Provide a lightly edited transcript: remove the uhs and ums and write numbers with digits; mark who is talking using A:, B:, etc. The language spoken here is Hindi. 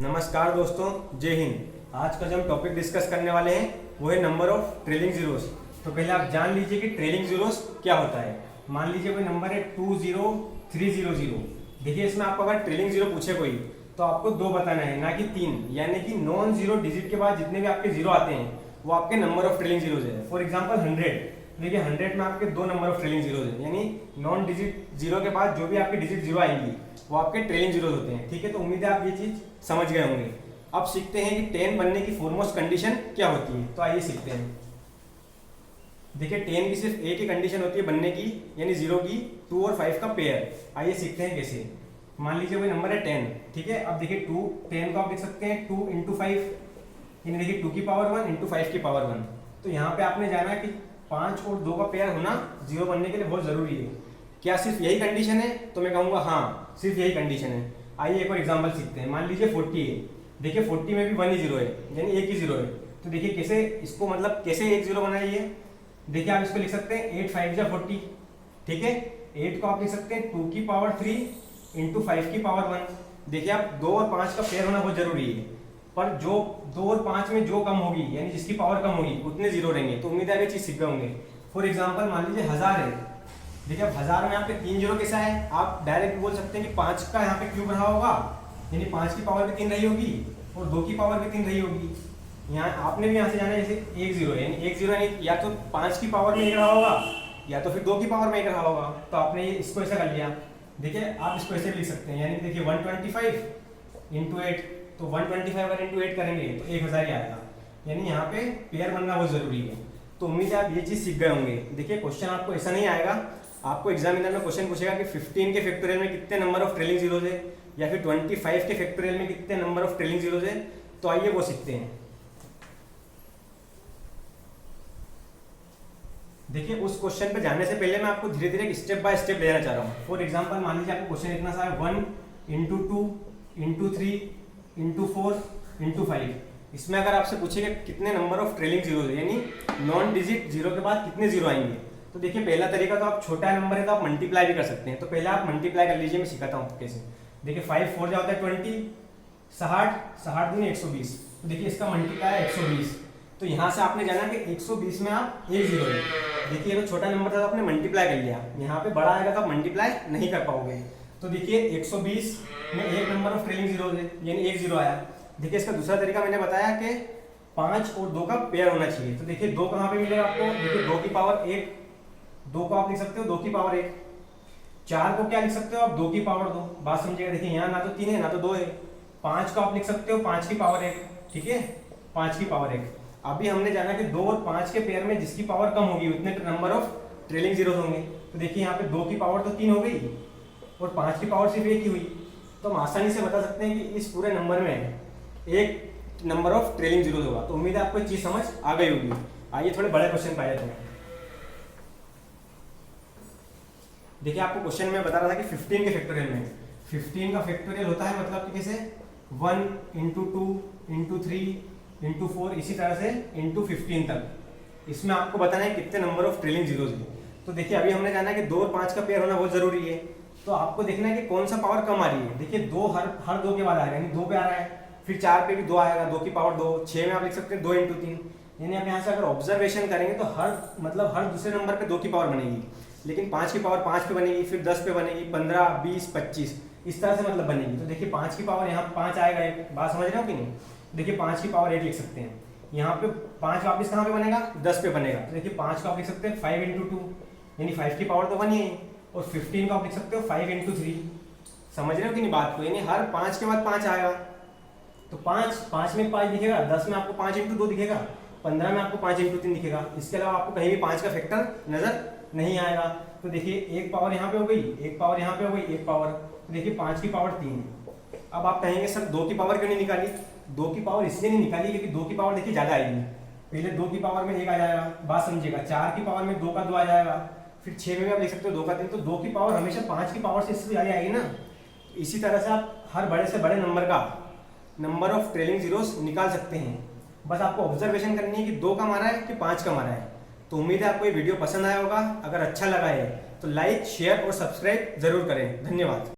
A: नमस्कार दोस्तों, जय हिंद। आज का जो हम टॉपिक डिस्कस करने वाले हैं वो है नंबर ऑफ ट्रेलिंग जीरोस। तो पहले आप जान लीजिए कि ट्रेलिंग जीरोस क्या होता है। मान लीजिए कोई नंबर है 20300। देखिए इसमें आपको अगर ट्रेलिंग जीरो पूछे कोई तो आपको दो बताना है, ना कि तीन। यानी कि नॉन जीरो डिजिट के बाद जितने भी आपके जीरो आते हैं वो आपके नंबर ऑफ ट्रेलिंग जीरोज है। फॉर एग्जाम्पल 100, देखिए 100 में आपके दो नंबर ऑफ ट्रेलिंग जीरोज है, यानी नॉन डिजिट जीरो के बाद जो भी आपके डिजिट जीरो आएंगी वो आपके ट्रेलिंग जीरोज होते हैं। ठीक है, तो उम्मीद है आप ये चीज समझ गए होंगे। अब सीखते हैं कि 10 बनने की फोरमोस्ट कंडीशन क्या होती है। तो आइए सीखते हैं। देखिए 10 की सिर्फ एक ही कंडीशन होती है बनने की, यानी जीरो की 2 और 5 का पेयर। आइए सीखते हैं कैसे। मान लीजिए कोई नंबर है 10, ठीक है। अब देखिए 10 को आप लिख सकते हैं 2 इंटू 5, यानी देखिए 2 की पावर 1 इंटू 5 की पावर 1। तो यहाँ पे आपने जाना कि 5 और 2 का पेयर होना जीरो बनने के लिए बहुत जरूरी है। क्या सिर्फ यही कंडीशन है? तो मैं कहूँगा हाँ, सिर्फ यही कंडीशन है। आइए एक और एग्जांपल सीखते हैं। मान लीजिए 40 है। देखिए 40 में भी 1 ही जीरो है, यानी एक ही जीरो है। तो देखिए कैसे इसको, मतलब कैसे एक जीरो बनाइए। देखिए आप इसको लिख सकते हैं 8 5 जा 40, ठीक है। 8 को आप लिख सकते हैं 2 की पावर 3 इंटू 5 की पावर 1। देखिए आप 2 और 5 का पेयर होना बहुत जरूरी है, पर जो 2 और 5 में जो कम होगी, यानी जिसकी पावर कम होगी उतने जीरो रहेंगे। तो उम्मीद है ये चीज सीख गए होंगे। फॉर एग्जाम्पल मान लीजिए 1000 है। देखिए अब 1000 में आपके 3 जीरो कैसा है, आप डायरेक्ट बोल सकते हैं कि 5 का यहाँ पे क्यूब रहा होगा, यानी 5 की पावर भी 3 रही होगी और 2 की पावर भी 3 रही होगी। यहाँ आपने भी यहाँ से जाना है जैसे 1 जीरो है, यानी 1 जीरो यानी या तो 5 की पावर में एक रहा होगा या तो फिर 2 की पावर में एक रहा होगा। तो आपने इसको ऐसा कर लिया। देखिए आप इसको ऐसे भी लिख सकते हैं, यानी देखिए 125 इंटू 8। तो 125 अगर इंटू 8 करेंगे तो 1000 ही आएगा। यानी यहाँ पे पेयर बनना बहुत जरूरी है। तो उम्मीद है आप ये चीज सीख गए होंगे। देखिए क्वेश्चन आपको ऐसा नहीं आएगा, आपको एग्जामिनर में क्वेश्चन पूछेगा कि 15 के फैक्टोरियल में कितने नंबर ऑफ ट्रेलिंग जीरोज है, या फिर 25 के फैक्टोरियल में कितने नंबर ऑफ ट्रेलिंग जीरोज है। तो आइए वो सीखते हैं। देखिए उस क्वेश्चन पे जाने से पहले मैं आपको धीरे धीरे स्टेप बाय स्टेप ले जाना चाह रहा हूँ। फॉर एग्जाम्पल मान लीजिए आपको क्वेश्चन इतना सा है 1 इंटू 2 इंटू 3 इंटू 4 इंटू 5। इसमें अगर आपसे पूछेगा कितने नंबर ऑफ ट्रेलिंग जीरो है, यानी नॉन डिजिट जीरो के बाद कितने जीरो आएंगे। तो देखिए पहला तरीका, तो आप छोटा नंबर है तो आप मल्टीप्लाई भी कर सकते हैं। तो पहले आप मल्टीप्लाई कर लीजिए, मैं सिखाता हूँ कैसे। देखिए 5 4 जाता है 20, 60 दूनी 120। तो देखिए इसका मल्टीप्लाई है 120। तो यहाँ से आपने जाना कि 120 में आप एक जीरो है। देखिए ये तो छोटा नंबर था तो आपने मल्टीप्लाई कर लिया, यहाँ पे बड़ा आएगा तो आप मल्टीप्लाई नहीं कर पाओगे। तो देखिए 120 में एक नंबर ऑफ ट्रेलिंग जीरो है, यानी एक जीरो आया। देखिए इसका दूसरा तरीका मैंने बताया कि 5 और 2 का पेयर होना चाहिए। तो देखिए 2 कहाँ पे मिलेगा आपको, देखिए 2 की पावर 1, 2 को आप लिख सकते हो 2 की पावर 1। 4 को क्या लिख सकते हो आप, 2 की पावर 2। बात समझिएगा। देखिए यहाँ ना तो 3 है ना तो 2 है। 5 को आप लिख सकते हो 5 की पावर 1, ठीक है, 5 की पावर 1। अभी हमने जाना कि 2 और 5 के पेयर में जिसकी पावर कम होगी उतने नंबर ऑफ ट्रेलिंग जीरोज होंगे। तो देखिए यहाँ पे 2 की पावर तो 3 हो गई और 5 की पावर सिर्फ 1 ही हुई। तो हम आसानी से बता सकते हैं कि इस पूरे नंबर में एक नंबर ऑफ ट्रेलिंग जीरोज होगा। तो उम्मीद है आपको चीज समझ आ गई होगी। आइए थोड़े बड़े क्वेश्चन पाए जाते हैं। देखिए आपको क्वेश्चन में बता रहा था कि 15 के फैक्टोरियल में 15 का फैक्टोरियल होता है, मतलब कि कैसे 1 इंटू 2 इंटू 3 इंटू 4, इसी तरह से इंटू 15 तक। इसमें आपको बताना है कितने नंबर ऑफ ट्रेलिंग जीरोज है। तो देखिए अभी हमने जाना है कि 2 और 5 का पेयर होना बहुत जरूरी है। तो आपको देखना है कि कौन सा पावर कम आ रही है। देखिए 2 हर 2 के बाद आएगा, यानी 2 पे आ रहा है, फिर 4 पे भी 2 आएगा, 2 की पावर 2। 6 में आप लिख सकते हैं 2 इंटू 3। यानी आप यहाँ से अगर ऑब्जर्वेशन करेंगे तो हर दूसरे नंबर पे 2 की पावर बनेगी, लेकिन 5 की पावर 5 पे बनेगी, फिर 10 पे बनेगी, 15 20 25 इस तरह से मतलब बनेगी। तो देखिए 5 की पावर यहाँ 5 आएगा, एक बात समझ रहे हो कि नहीं। देखिए 5 की पावर 8 लिख सकते हैं। यहाँ पे 5 वापस कहाँ पे बनेगा, 10 पे बनेगा। तो देखिए 5 को आप लिख सकते हैं 5 इंटू 2, यानी 5 की पावर तो 1 ही है। और 15 को आप लिख सकते हो 5 इंटू 3। समझ रहे हो कि नहीं बात को, यानी हर 5 के बाद 5 आएगा। तो 5 में 5 दिखेगा, 10 में आपको 5 इंटू 2 दिखेगा, 15 में आपको 5 इंटू 3 दिखेगा। इसके अलावा आपको कहीं भी 5 का फैक्टर नजर नहीं आएगा। तो देखिए एक पावर यहाँ पे हो गई, एक पावर यहाँ पे हो गई, एक पावर। तो देखिए 5 की पावर 3। अब आप कहेंगे सर 2 की पावर क्यों नहीं निकाली। 2 की पावर इसलिए नहीं निकाली क्योंकि 2 की पावर देखिए ज्यादा आएगी। पहले 2 की पावर में 1 आ जाएगा, बात समझिएगा। 4 की पावर में 2 का 2 आ जाएगा, फिर 6 में आप लिख सकते हो 2 का 3। तो 2 की पावर हमेशा 5 की पावर से इससे ज्यादा आएगी ना। तो इसी तरह से आप हर बड़े से बड़े नंबर का नंबर ऑफ ट्रेलिंग जीरोस निकाल सकते हैं। बस आपको ऑब्जर्वेशन करनी है कि 2 का मारा है कि 5 का मारा है। तो उम्मीद है आपको ये वीडियो पसंद आया होगा। अगर अच्छा लगा है तो लाइक शेयर और सब्सक्राइब जरूर करें। धन्यवाद।